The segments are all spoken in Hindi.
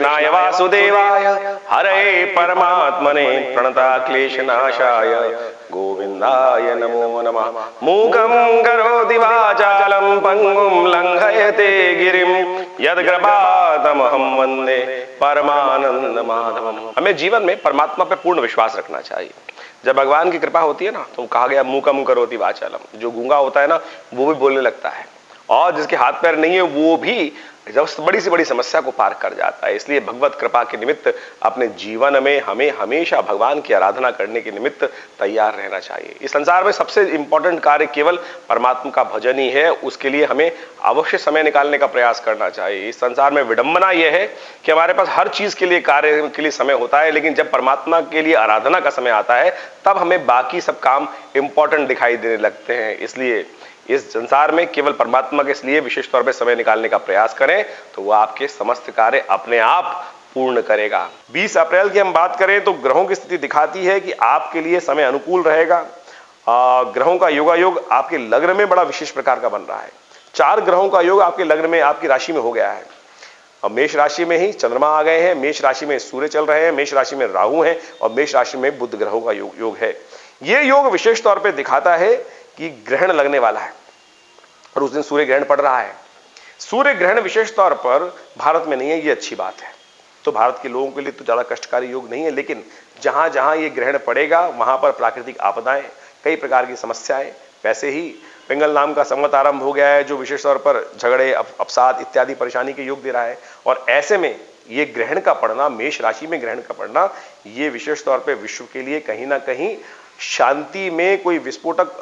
कृष्णाय वासुदेवाय हरे परमात्मने प्रणताक्लेशनाशाय गोविंदाय नमो नमः। मूकं करोति वाचालं पंगुं लंघयते गिरिं यद्कृपातमहं वंदे परमानंद माधवम। हमें जीवन में परमात्मा पे पूर्ण विश्वास रखना चाहिए। जब भगवान की कृपा होती है ना, तो कहा गया मूकम करोति वाचालम, जो गूंगा होता है ना वो भी बोलने लगता है, और जिसके हाथ पैर नहीं है वो भी जब बड़ी से बड़ी समस्या को पार कर जाता है। इसलिए भगवत कृपा के निमित्त अपने जीवन में हमें हमेशा भगवान की आराधना करने के निमित्त तैयार रहना चाहिए। इस संसार में सबसे इंपॉर्टेंट कार्य केवल परमात्मा का भजन ही है, उसके लिए हमें अवश्य समय निकालने का प्रयास करना चाहिए। इस संसार में विडंबना यह है कि हमारे पास हर चीज के लिए, कार्य के लिए समय होता है, लेकिन जब परमात्मा के लिए आराधना का समय आता है तब हमें बाकी सब काम इंपॉर्टेंट दिखाई देने लगते हैं। इसलिए इस संसार में केवल परमात्मा के लिए विशेष तौर पर समय निकालने का प्रयास करें तो वह आपके समस्त कार्य अपने आप पूर्ण करेगा। 20 अप्रैल की हम बात करें तो ग्रहों की स्थिति दिखाती है कि आपके लिए समय अनुकूल रहेगा। ग्रहों का योगायोग आपके लग्न में बड़ा विशेष प्रकार का बन रहा है। 4 ग्रहों का योग आपके लग्न में, आपकी राशि में हो गया है। अब मेष राशि में ही चंद्रमा आ गए हैं, मेष राशि में सूर्य चल रहे हैं, मेष राशि में राहु है और मेष राशि में बुध ग्रहों का योग है। यह योग विशेष तौर पर दिखाता है कि ग्रहण लगने वाला है और उस दिन सूर्य ग्रहण पड़ रहा है। सूर्य ग्रहण विशेष तौर पर भारत में नहीं है, ये अच्छी बात है। तो भारत के लोगों के लिए तो ज्यादा कष्टकारी योग नहीं है, लेकिन जहां जहां ये ग्रहण पड़ेगा वहां पर प्राकृतिक आपदाएं, कई प्रकार की समस्याएं, वैसे ही पिंगल नाम का संवत आरंभ हो गया है जो विशेष तौर पर झगड़े, अवसाद इत्यादि परेशानी के योग दे रहा है। और ऐसे में ये ग्रहण का पड़ना, मेष राशि में ग्रहण का पड़ना, ये विशेष तौर पर विश्व के लिए कहीं ना कहीं शांति में कोई विस्फोटक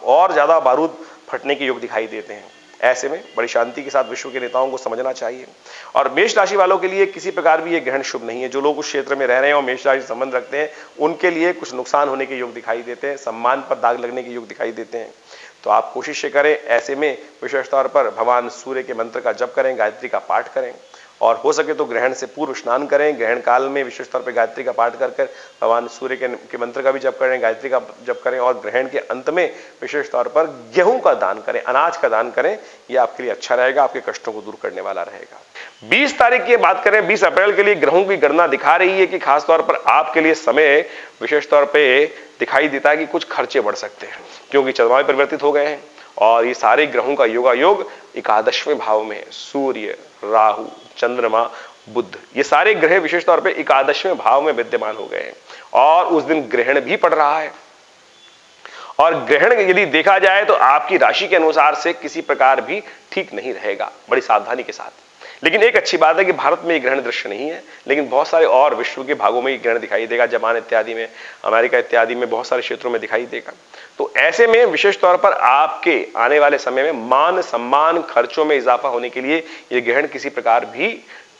और ज्यादा बारूद फटने के योग दिखाई देते हैं। ऐसे में बड़ी शांति के साथ विश्व के नेताओं को समझना चाहिए। और मेष राशि वालों के लिए किसी प्रकार भी ये ग्रहण शुभ नहीं है। जो लोग उस क्षेत्र में रह रहे हैं और मेष राशि संबंध रखते हैं उनके लिए कुछ नुकसान होने के योग दिखाई देते हैं, सम्मान पर दाग लगने के योग दिखाई देते हैं। तो आप कोशिश करें ऐसे में विशेष तौर पर भगवान सूर्य के मंत्र का जप करें, गायत्री का पाठ करें और हो सके तो ग्रहण से पूर्व स्नान करें। ग्रहण काल में विशेष तौर पर गायत्री का पाठ कर भगवान सूर्य के मंत्र का भी जप करें, गायत्री का जप करें और ग्रहण के अंत में विशेष तौर पर गेहूं का दान करें, अनाज का दान करें। यह आपके लिए अच्छा रहेगा, आपके कष्टों को दूर करने वाला रहेगा। 20 तारीख की बात करें, 20 अप्रैल के लिए ग्रहों की गणना दिखा रही है कि खासतौर पर आपके लिए समय विशेष तौर पर दिखाई देता है कि कुछ खर्चे बढ़ सकते हैं, क्योंकि चंद्रमा परिवर्तित हो गए हैं और ये सारे ग्रहों का योगायोग 11वें भाव में है। सूर्य, राहु, चंद्रमा, बुध, ये सारे ग्रह विशेष तौर पे 11वें भाव में विद्यमान हो गए हैं और उस दिन ग्रहण भी पड़ रहा है। और ग्रहण यदि देखा जाए तो आपकी राशि के अनुसार से किसी प्रकार भी ठीक नहीं रहेगा, बड़ी सावधानी के साथ। लेकिन एक अच्छी बात है कि भारत में ये ग्रहण दृश्य नहीं है, लेकिन बहुत सारे और विश्व के भागों में ये ग्रहण दिखाई देगा, जापान इत्यादि में, अमेरिका इत्यादि में बहुत सारे क्षेत्रों में दिखाई देगा। तो ऐसे में विशेष तौर पर आपके आने वाले समय में मान सम्मान खर्चों में इजाफा होने के लिए ये ग्रहण किसी प्रकार भी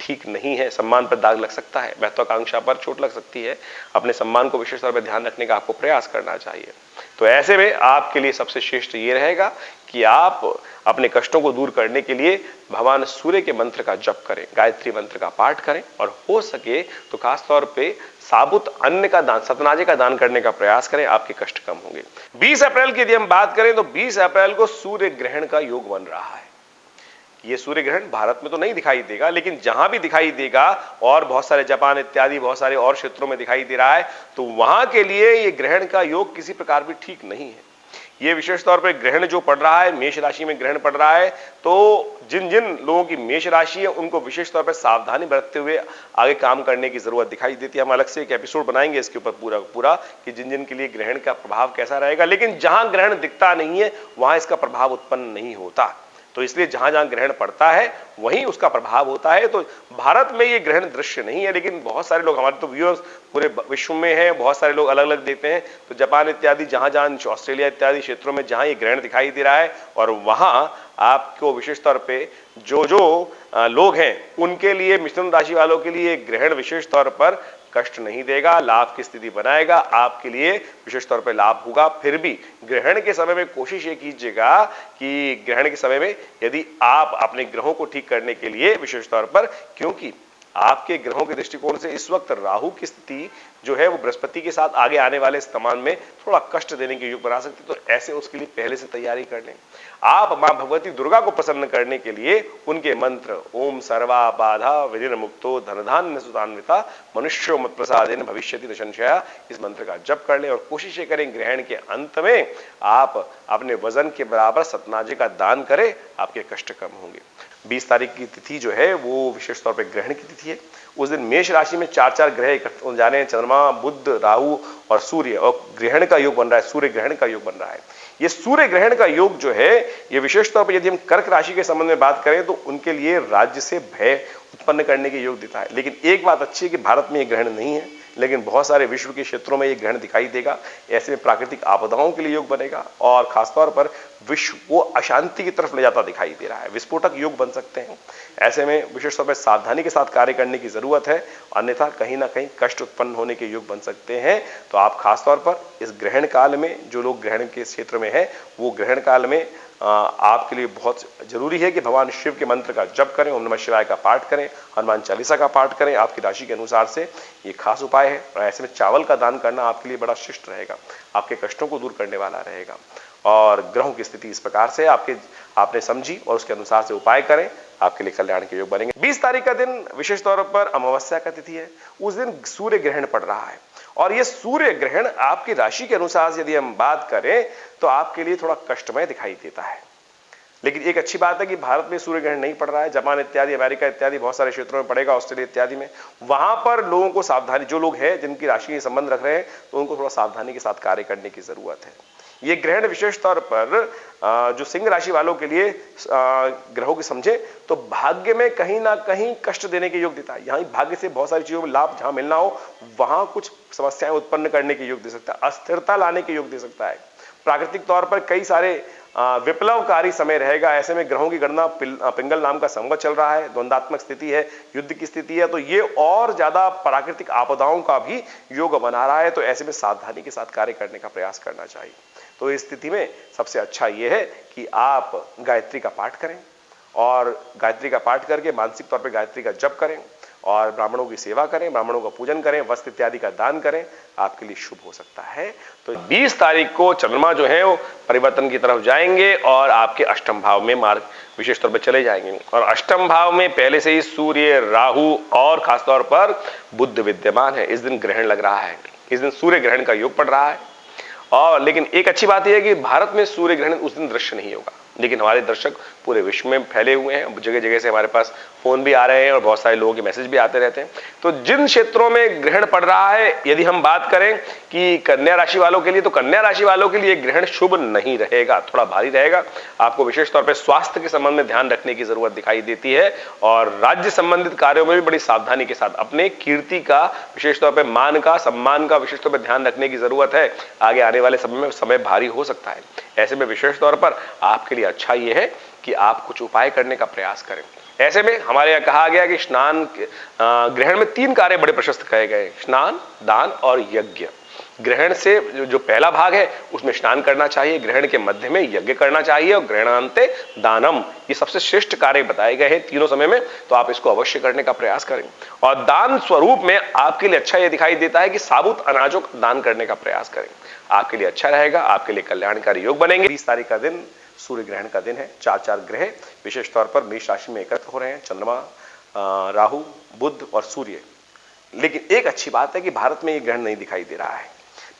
ठीक नहीं है। सम्मान पर दाग लग सकता है, महत्वाकांक्षा पर चोट लग सकती है। अपने सम्मान को विशेष तौर पर ध्यान रखने का आपको प्रयास करना चाहिए। तो ऐसे में आपके लिए सबसे श्रेष्ठ ये रहेगा कि आप अपने कष्टों को दूर करने के लिए भगवान सूर्य के मंत्र का जप करें, गायत्री मंत्र का पाठ करें और हो सके तो खासतौर पे साबुत अन्न का दान, सतनाजे का दान करने का प्रयास करें, आपके कष्ट कम होंगे। 20 अप्रैल की यदि हम बात करें तो 20 अप्रैल को सूर्य ग्रहण का योग बन रहा है। ये सूर्य ग्रहण भारत में तो नहीं दिखाई देगा, लेकिन जहां भी दिखाई देगा और बहुत सारे जापान इत्यादि बहुत सारे और क्षेत्रों में दिखाई दे रहा है, तो वहां के लिए ये ग्रहण का योग किसी प्रकार भी ठीक नहीं है। ये विशेष तौर पर ग्रहण जो पड़ रहा है, मेष राशि में ग्रहण पड़ रहा है, तो जिन जिन लोगों की मेष राशि है उनको विशेष तौर पर सावधानी बरतते हुए आगे काम करने की जरूरत दिखाई देती है। हम अलग से एक एपिसोड बनाएंगे इसके ऊपर पूरा कि जिन जिन के लिए ग्रहण का प्रभाव कैसा रहेगा। लेकिन जहां ग्रहण दिखता नहीं है वहां इसका प्रभाव उत्पन्न नहीं होता, तो इसलिए जहां जहां ग्रहण पड़ता है वहीं उसका प्रभाव होता है। तो भारत में ये ग्रहण दृश्य नहीं है, लेकिन बहुत सारे लोग, हमारे तो व्यूअर्स पूरे विश्व में हैं, बहुत सारे लोग अलग अलग देते हैं। तो जापान इत्यादि जहां जहां, ऑस्ट्रेलिया इत्यादि क्षेत्रों में जहां ये ग्रहण दिखाई दे रहा है और वहां आपको विशेष तौर पे जो लोग हैं उनके लिए, मिथुन राशि वालों के लिए ग्रहण विशेष तौर पर कष्ट नहीं देगा, लाभ की स्थिति बनाएगा, आपके लिए विशेष तौर पर लाभ होगा। फिर भी ग्रहण के समय में कोशिश ये कीजिएगा कि ग्रहण के समय में यदि आप अपने ग्रहों को ठीक करने के लिए विशेष तौर पर, क्योंकि आपके ग्रहों के दृष्टिकोण से इस वक्त राहु की स्थिति जो है वो बृहस्पति के साथ आगे आने वाले इस्तेमाल में थोड़ा कष्ट देने के योग बना सकती है, तो ऐसे उसके लिए पहले से तैयारी कर लें। आप मां भगवती दुर्गा को प्रसन्न करने के लिए उनके मंत्र ओम सर्वा बाधा विधिर मुक्तो धनधान्य सुतान्विता मनुष्यो मत प्रसादेन भविष्यति न संशया, इस मंत्र का जप कर लें और कोशिश करें ग्रहण के अंत में आप अपने वजन के बराबर सतनाजे का दान करें, आपके कष्ट कम होंगे। 20 तारीख की तिथि जो है वो विशेष तौर पर ग्रहण की तिथि है। उस दिन मेष राशि में 4 ग्रह इकट्ठे हो जा रहे हैं, चंद्रमा, बुध, राहु और सूर्य, और ग्रहण का योग बन रहा है, सूर्य ग्रहण का योग बन रहा है। ये सूर्य ग्रहण का योग जो है ये विशेष तौर पर यदि हम कर्क राशि के संबंध में बात करें तो उनके लिए राज्य से भय उत्पन्न करने के योग देता है। लेकिन एक बात अच्छी है कि भारत में ये ग्रहण नहीं है, लेकिन बहुत सारे विश्व के क्षेत्रों में ये ग्रहण दिखाई देगा। ऐसे में प्राकृतिक आपदाओं के लिए योग बनेगा और खासतौर पर विश्व को अशांति की तरफ ले जाता दिखाई दे रहा है, विस्फोटक योग बन सकते हैं। ऐसे में विशेष तौर पर सावधानी के साथ कार्य करने की जरूरत है, अन्यथा कहीं ना कहीं कष्ट उत्पन्न होने के योग बन सकते हैं। तो आप खासतौर पर इस ग्रहण काल में, जो लोग ग्रहण के क्षेत्र में है वो ग्रहण काल में आपके लिए बहुत जरूरी है कि भगवान शिव के मंत्र का जप करें, ओम नमः शिवाय का पाठ करें, हनुमान चालीसा का पाठ करें। आपकी राशि के अनुसार से ये खास उपाय है और ऐसे में चावल का दान करना आपके लिए बड़ा शिष्ट रहेगा, आपके कष्टों को दूर करने वाला रहेगा। और ग्रहों की स्थिति इस प्रकार से आपने समझी और उसके अनुसार से उपाय करें, आपके लिए कल्याण के योग बनेंगे। 20 तारीख का दिन विशेष तौर पर अमावस्या का तिथि है। उस दिन सूर्य ग्रहण पड़ रहा है और यह सूर्य ग्रहण आपकी राशि के अनुसार से यदि हम बात करें तो आपके लिए थोड़ा कष्टमय दिखाई देता है। लेकिन एक अच्छी बात है कि भारत में सूर्य ग्रहण नहीं पड़ रहा है, जापान इत्यादि, अमेरिका इत्यादि बहुत सारे क्षेत्रों में पड़ेगा, ऑस्ट्रेलिया इत्यादि में। वहां पर लोगों को सावधानी, जो लोग हैं जिनकी राशि के संबंध रख रहे हैं तो उनको थोड़ा सावधानी के साथ कार्य करने की जरूरत है। ये ग्रहण विशेष तौर पर जो सिंह राशि वालों के लिए ग्रहों की समझे तो भाग्य में कहीं ना कहीं कष्ट देने के योग देता है। यहां भाग्य से बहुत सारी चीजों में लाभ जहां मिलना हो वहां कुछ समस्याएं उत्पन्न करने के योग दे सकता है, अस्थिरता लाने के योग दे सकता है। प्राकृतिक तौर पर कई सारे विप्लवकारी समय रहेगा। ऐसे में ग्रहों की गणना पिंगल नाम का संवत चल रहा है, द्वंदात्मक स्थिति है, युद्ध की स्थिति है, तो ये और ज्यादा प्राकृतिक आपदाओं का भी योग बना रहा है। तो ऐसे में सावधानी के साथ कार्य करने का प्रयास करना चाहिए। तो इस स्थिति में सबसे अच्छा यह है कि आप गायत्री का पाठ करें और गायत्री का पाठ करके मानसिक तौर पर गायत्री का जप करें और ब्राह्मणों की सेवा करें, ब्राह्मणों का पूजन करें, वस्त्र इत्यादि का दान करें, आपके लिए शुभ हो सकता है। तो 20 तारीख को चंद्रमा जो है वो परिवर्तन की तरफ जाएंगे और आपके अष्टम भाव में मार्ग विशेष तौर पर चले जाएंगे। और अष्टम भाव में पहले से ही सूर्य, राहु और खासतौर पर बुध विद्यमान है। इस दिन ग्रहण लग रहा है, इस दिन सूर्य ग्रहण का योग पड़ रहा है। और लेकिन एक अच्छी बात यह है कि भारत में सूर्य ग्रहण उस दिन दृश्य नहीं होगा, लेकिन हमारे दर्शक पूरे विश्व में फैले हुए हैं, जगह जगह से हमारे पास फोन भी आ रहे हैं और बहुत सारे लोगों के मैसेज भी आते रहते हैं। तो जिन क्षेत्रों में ग्रहण पड़ रहा है, यदि हम बात करें कि कन्या राशि वालों के लिए, तो कन्या राशि वालों के लिए ग्रहण शुभ नहीं रहेगा, थोड़ा भारी रहेगा। आपको विशेष तौर पर स्वास्थ्य के संबंध में ध्यान रखने की जरूरत दिखाई देती है और राज्य संबंधित कार्यों में भी बड़ी सावधानी के साथ अपने कीर्ति का, विशेष तौर पर मान का, सम्मान का विशेष तौर पर ध्यान रखने की जरूरत है। आगे आने वाले समय में समय भारी हो सकता है। ऐसे में विशेष तौर पर आपके लिए अच्छा यह है कि आप कुछ उपाय करने का प्रयास करें। ऐसे में हमारे यहाँ कहा गया कि स्नान, ग्रहण में 3 कार्य बड़े प्रशस्त कहे गए, स्नान, दान और यज्ञ। ग्रहण से जो पहला भाग है उसमें स्नान करना चाहिए, ग्रहण के मध्य में यज्ञ करना चाहिए और ग्रहणांते दानम, ये सबसे श्रेष्ठ कार्य बताए गए हैं तीनों समय में। तो आप इसको अवश्य करने का प्रयास करें। और दान स्वरूप में आपके लिए अच्छा यह दिखाई देता है कि साबुत अनाजों का दान करने का प्रयास करें, आपके लिए अच्छा रहेगा, आपके लिए कल्याणकारी योग बनेंगे। 20 तारीख का दिन सूर्य ग्रहण का दिन है। 4 ग्रह विशेष तौर पर मेष राशि में एकत्र हो रहे हैं, चंद्रमा, राहु, बुध और सूर्य। लेकिन एक अच्छी बात है कि भारत में ये ग्रहण नहीं दिखाई दे रहा है।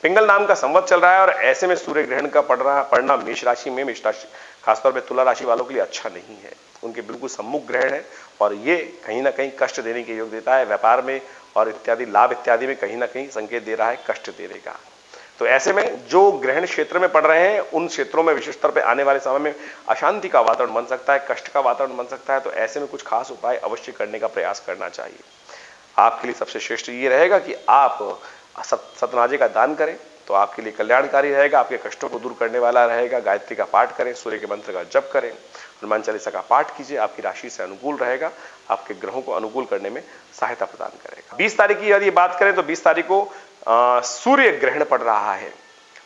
पिंगल नाम का संवत चल रहा है और ऐसे में सूर्य ग्रहण का पड़ना मेष राशि में, मेष राशि खासतौर पर तुला राशि वालों के लिए अच्छा नहीं है। उनके बिल्कुल सम्मुख ग्रहण है और ये कहीं ना कहीं कष्ट देने के योग देता है। व्यापार में और इत्यादि लाभ इत्यादि में कहीं ना कहीं संकेत दे रहा है कष्ट देने का। तो ऐसे में जो ग्रहण क्षेत्र में पड़ रहे हैं उन क्षेत्रों में विशेष तौर पे आने वाले समय में अशांति का वातावरण बन सकता है, कष्ट का वातावरण बन सकता है। तो ऐसे में कुछ खास उपाय अवश्य करने का प्रयास करना चाहिए। आपके लिए सबसे श्रेष्ठ ये रहेगा कि आप सतनाजे का दान करें, तो आपके लिए कल्याणकारी रहेगा, आपके कष्टों को दूर करने वाला रहेगा। गायत्री का पाठ करें, सूर्य के मंत्र का जप करें, हनुमान चालीसा का पाठ कीजिए, आपकी राशि से अनुकूल रहेगा, आपके ग्रहों को अनुकूल करने में सहायता प्रदान करेगा। 20 तारीख की यदि बात करें तो 20 तारीख को सूर्य ग्रहण पड़ रहा है।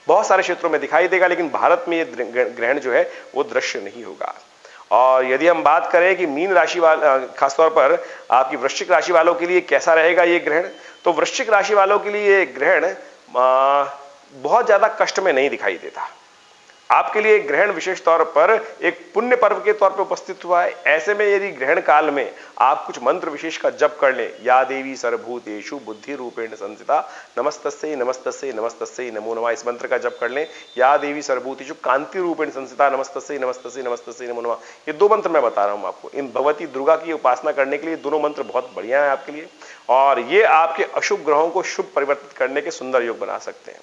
बहुत सारे क्षेत्रों में दिखाई देगा, लेकिन भारत में ये ग्रहण जो है वो दृश्य नहीं होगा। और यदि हम बात करें कि मीन राशि वाले, खासतौर पर आपकी वृश्चिक राशि वालों के लिए कैसा रहेगा ये ग्रहण, तो वृश्चिक राशि वालों के लिए ये ग्रहण बहुत ज्यादा कष्ट में नहीं दिखाई देता। आपके लिए ग्रहण विशेष तौर पर एक पुण्य पर्व के तौर पर उपस्थित हुआ है। ऐसे में यदि ग्रहण काल में आप कुछ मंत्र विशेष का जप कर लें, या देवी सर्वभूतेषु बुद्धि रूपेण संस्थिता नमस्तस्यै नमस्तस्यै नमस्तस्यै नमो नमः, इस मंत्र का जप कर लें। या देवी सर्वभूतेषु कांति रूपेण संस्थिता नमस्तस्यै नमस्तस्यै नमस्तस्यै नमो नमः, ये दो मंत्र मैं बता रहा हूं आपको। इन भगवती दुर्गा की उपासना करने के लिए दोनों मंत्र बहुत बढ़िया है आपके लिए, और ये आपके अशुभ ग्रहों को शुभ परिवर्तित करने के सुंदर योग बना सकते हैं।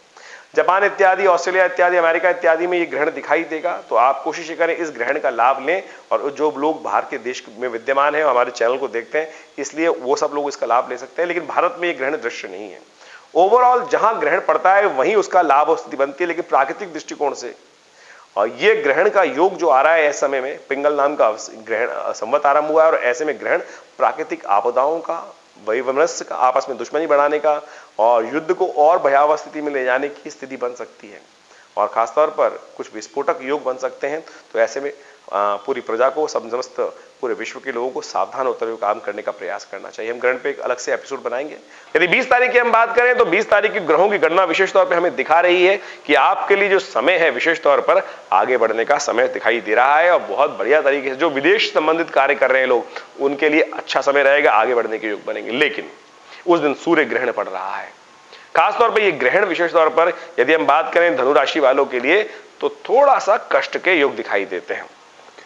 जापान इत्यादि, ऑस्ट्रेलिया इत्यादि, अमेरिका इत्यादि में ये ग्रहण दिखाई देगा, तो आप कोशिश करें इस ग्रहण का लाभ लें। और जो लोग बाहर के देश में विद्यमान हैं, हमारे चैनल को देखते हैं, इसलिए वो सब लोग इसका लाभ ले सकते हैं, लेकिन भारत में ये ग्रहण दृश्य नहीं है। ओवरऑल जहां ग्रहण पड़ता है वहीं उसका लाभ और स्थिति बनती है, लेकिन प्राकृतिक दृष्टिकोण से और ये ग्रहण का योग जो आ रहा है इस समय में, पिंगल नाम का ग्रहण संवत आरंभ हुआ है, और ऐसे में ग्रहण प्राकृतिक आपदाओं का, वैमनस्य का, आपस में दुश्मनी बढ़ाने का और युद्ध को और भयावह स्थिति में ले जाने की स्थिति बन सकती है, और खासतौर पर कुछ विस्फोटक योग बन सकते हैं। तो ऐसे में पूरी प्रजा को, समस्त पूरे विश्व के लोगों को सावधान होते हुए काम करने का प्रयास करना चाहिए। हम ग्रहण पे एक अलग से एपिसोड बनाएंगे। यदि 20 तारीख की हम बात करें तो 20 तारीख की ग्रहों की गणना विशेष तौर पे हमें दिखा रही है कि आपके लिए जो समय है विशेष तौर पर आगे बढ़ने का समय दिखाई दे रहा है, और बहुत बढ़िया तरीके से जो विदेश संबंधित कार्य कर रहे हैं लोग, उनके लिए अच्छा समय रहेगा, आगे बढ़ने के योग बनेंगे। लेकिन उस दिन सूर्य ग्रहण पड़ रहा है। खासतौर पर यह ग्रहण विशेष तौर पर यदि हम बात करें धनु राशि वालों के लिए तो थोड़ा सा कष्ट के योग दिखाई देते हैं।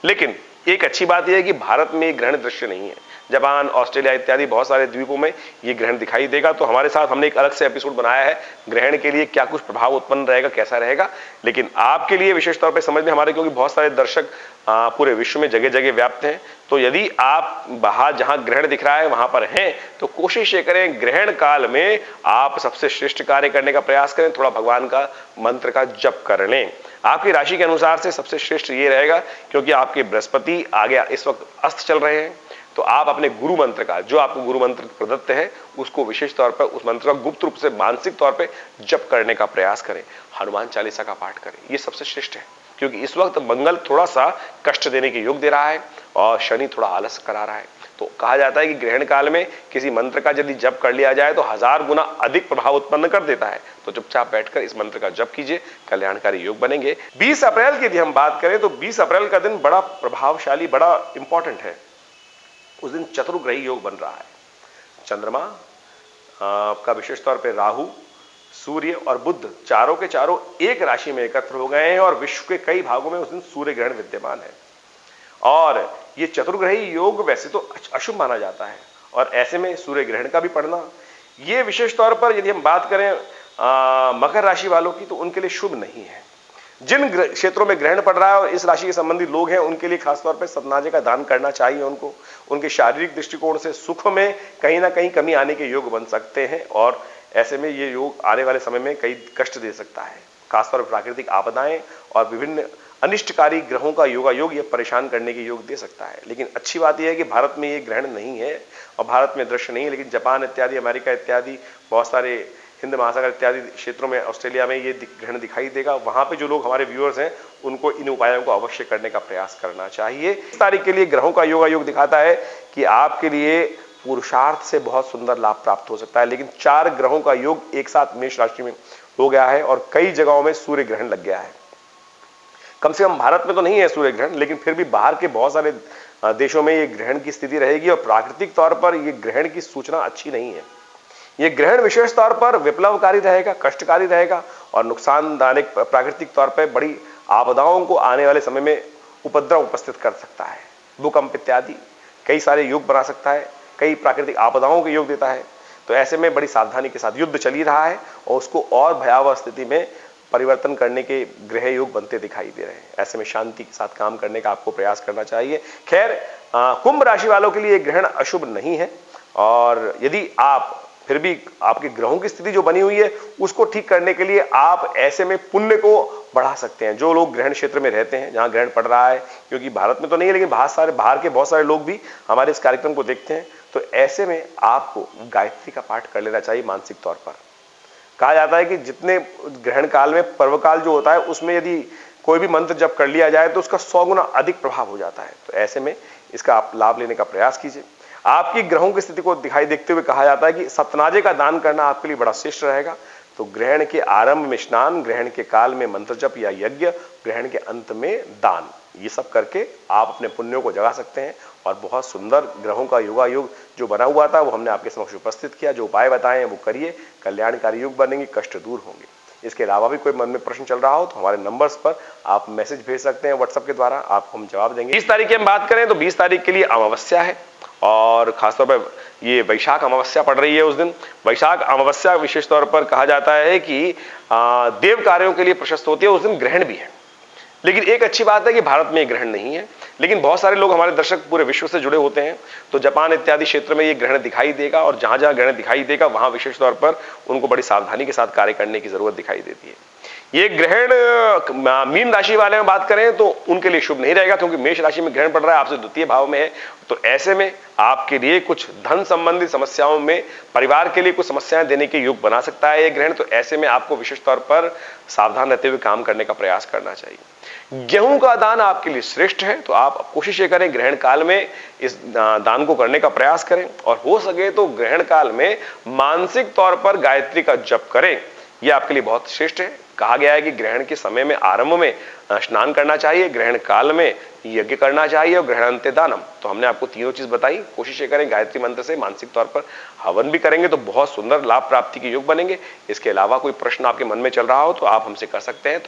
लेकिन एक अच्छी बात यह है कि भारत में ग्रहण दृश्य नहीं है। जापान, ऑस्ट्रेलिया इत्यादि बहुत सारे द्वीपों में ये ग्रहण दिखाई देगा। तो हमारे साथ हमने एक अलग से एपिसोड बनाया है ग्रहण के लिए क्या कुछ प्रभाव उत्पन्न रहेगा, कैसा रहेगा। लेकिन आपके लिए विशेष तौर पर समझ में हमारे, क्योंकि बहुत सारे दर्शक पूरे विश्व में जगह जगह व्याप्त हैं, तो यदि आप बाहर जहां ग्रहण दिख रहा है वहां पर हैं तो कोशिश ये करें ग्रहण काल में आप सबसे श्रेष्ठ कार्य करने का प्रयास करें, थोड़ा भगवान का मंत्र का जप कर लें। आपकी राशि के अनुसार से सबसे श्रेष्ठ ये रहेगा, क्योंकि आपके बृहस्पति आगे इस वक्त अस्त चल रहे हैं, तो आप अपने गुरु मंत्र का, जो आपको गुरु मंत्र प्रदत्त है, उसको विशेष तौर पर उस मंत्र का गुप्त रूप से मानसिक तौर पर जप करने का प्रयास करें। हनुमान चालीसा का पाठ करें, ये सबसे श्रेष्ठ है, क्योंकि इस वक्त मंगल थोड़ा सा कष्ट देने के योग दे रहा है और शनि थोड़ा आलस करा रहा है। तो कहा जाता है कि ग्रहण काल में किसी मंत्र का यदि जप कर लिया जाए तो 1000 गुना अधिक प्रभाव उत्पन्न कर देता है। तो चुपचाप बैठकर इस मंत्र का जप कीजिए, कल्याणकारी योग बनेंगे। 20 अप्रैल की यदि हम बात करें तो 20 अप्रैल का दिन बड़ा प्रभावशाली, बड़ा इंपॉर्टेंट है। उस दिन चतुर्ग्रही योग बन रहा है। चंद्रमा का विशेष तौर पर राहु, सूर्य और बुध चारों के चारों एक राशि में एकत्र हो गए हैं, और विश्व के कई भागों में उस दिन सूर्य ग्रहण विद्यमान है। और ये चतुर्ग्रही योग वैसे तो अशुभ माना जाता है, और ऐसे में सूर्य ग्रहण का भी पड़ना, ये विशेष तौर पर यदि हम बात करें मकर राशि वालों की, तो उनके लिए शुभ नहीं है। जिन क्षेत्रों में ग्रहण पड़ रहा है और इस राशि के संबंधित लोग हैं, उनके लिए खासतौर पर सतनाजे का दान करना चाहिए उनको। उनके शारीरिक दृष्टिकोण से सुख में कहीं ना कहीं कमी आने के योग बन सकते हैं, और ऐसे में ये योग आने वाले समय में कई कष्ट दे सकता है। खासतौर पर प्राकृतिक आपदाएं और विभिन्न अनिष्टकारी ग्रहों का योगायोग ये परेशान करने के योग दे सकता है। लेकिन अच्छी बात यह है कि भारत में ये ग्रहण नहीं है और भारत में दृश्य नहीं है, लेकिन जापान इत्यादि, अमेरिका इत्यादि, बहुत सारे हिंद महासागर इत्यादि क्षेत्रों में, ऑस्ट्रेलिया में ये ग्रहण दिखाई देगा। वहां पे जो लोग हमारे व्यूअर्स हैं उनको इन उपायों को अवश्य करने का प्रयास करना चाहिए। इस तारीख के लिए ग्रहों का योगायोग दिखाता है कि आपके लिए पुरुषार्थ से बहुत सुंदर लाभ प्राप्त हो सकता है। लेकिन 4 ग्रहों का योग एक साथ मेष राशि में हो गया है और कई जगहों में सूर्य ग्रहण लग गया है। कम से कम भारत में तो नहीं है सूर्य ग्रहण, लेकिन फिर भी बाहर के बहुत सारे देशों में ये ग्रहण की स्थिति रहेगी, और प्राकृतिक तौर पर ये ग्रहण की सूचना अच्छी नहीं है। ये ग्रहण विशेष तौर पर विप्लवकारी रहेगा, कष्टकारी रहेगा और नुकसानदायक, प्राकृतिक तौर पर बड़ी आपदाओं को आने वाले समय में उपद्रव उपस्थित कर सकता है। भूकंप इत्यादि कई सारे योग बना सकता है, कई प्राकृतिक आपदाओं के योग देता है। तो ऐसे में बड़ी सावधानी के साथ, युद्ध चल ही रहा है और उसको और भयावह स्थिति में परिवर्तन करने के ग्रह योग बनते दिखाई दे रहे हैं। ऐसे में शांति के साथ काम करने का आपको प्रयास करना चाहिए। खैर, कुंभ राशि वालों के लिए ग्रहण अशुभ नहीं है, और यदि आप फिर भी आपके ग्रहों की स्थिति जो बनी हुई है उसको ठीक करने के लिए आप ऐसे में पुण्य को बढ़ा सकते हैं। जो लोग ग्रहण क्षेत्र में रहते हैं जहां ग्रहण पड़ रहा है, क्योंकि भारत में तो नहीं है लेकिन बाहर के बहुत सारे लोग भी हमारे इस कार्यक्रम को देखते हैं, तो ऐसे में आपको गायत्री का पाठ कर लेना चाहिए मानसिक तौर पर। कहा जाता है कि जितने ग्रहण काल में पर्वकाल जो होता है उसमें यदि कोई भी मंत्र जप कर लिया जाए तो उसका 100 गुना अधिक प्रभाव हो जाता है। तो ऐसे में इसका आप लाभ लेने का प्रयास कीजिए। आपकी ग्रहों की स्थिति को दिखाई देखते हुए कहा जाता है कि सतनाजे का दान करना आपके लिए बड़ा श्रेष्ठ रहेगा। तो ग्रहण के आरंभ में स्नान, ग्रहण के काल में मंत्र जप या यज्ञ, ग्रहण के अंत में दान, ये सब करके आप अपने पुण्यों को जगा सकते हैं। और बहुत सुंदर ग्रहों का योगायोग जो बना हुआ था वो हमने आपके समक्ष उपस्थित किया। जो उपाय बताए हैं वो करिए, कल्याणकारी योग बनेंगे, कष्ट दूर होंगे। इसके अलावा भी कोई मन में प्रश्न चल रहा हो तो हमारे नंबर्स पर आप मैसेज भेज सकते हैं व्हाट्सएप के द्वारा, आपको हम जवाब देंगे। 20 तारीख की हम बात करें तो 20 तारीख के लिए अमावस्या है और खासतौर पर ये वैशाख अमावस्या पड़ रही है। उस दिन वैशाख अमावस्या विशेष तौर पर कहा जाता है कि देव कार्यों के लिए प्रशस्त होती है। उस दिन ग्रहण भी है, लेकिन एक अच्छी बात है कि भारत में ग्रहण नहीं है, लेकिन बहुत सारे लोग हमारे दर्शक पूरे विश्व से जुड़े होते हैं तो जापान इत्यादि क्षेत्र में ये ग्रहण दिखाई देगा और जहां जहां ग्रहण दिखाई देगा वहां विशेष तौर पर उनको बड़ी सावधानी के साथ कार्य करने की जरूरत दिखाई देती है। ये ग्रहण मीन राशि वाले में बात करें तो उनके लिए शुभ नहीं रहेगा, क्योंकि मेष राशि में ग्रहण पड़ रहा है, आपसे द्वितीय भाव में है। तो ऐसे में आपके लिए कुछ धन संबंधी समस्याओं में, परिवार के लिए कुछ समस्याएं देने के योग बना सकता है ये ग्रहण। तो ऐसे में आपको विशेष तौर पर सावधान रहते हुए काम करने का प्रयास करना चाहिए। गेहूं का दान आपके लिए श्रेष्ठ है, तो आप कोशिश ये करें ग्रहण काल में इस दान को करने का प्रयास करें और हो सके तो ग्रहण काल में मानसिक तौर पर गायत्री का जप करें, यह आपके लिए बहुत श्रेष्ठ है। कहा गया है कि ग्रहण के समय में आरंभ में स्नान करना चाहिए, ग्रहण काल में यज्ञ करना चाहिए और ग्रहण अंत्य दानम। तो हमने आपको तीनों चीज बताई। कोशिश ये करें गायत्री मंत्र से मानसिक तौर पर हवन भी करेंगे तो बहुत सुंदर लाभ प्राप्ति के योग बनेंगे। इसके अलावा कोई प्रश्न आपके मन में चल रहा हो तो आप हमसे कर सकते हैं। तो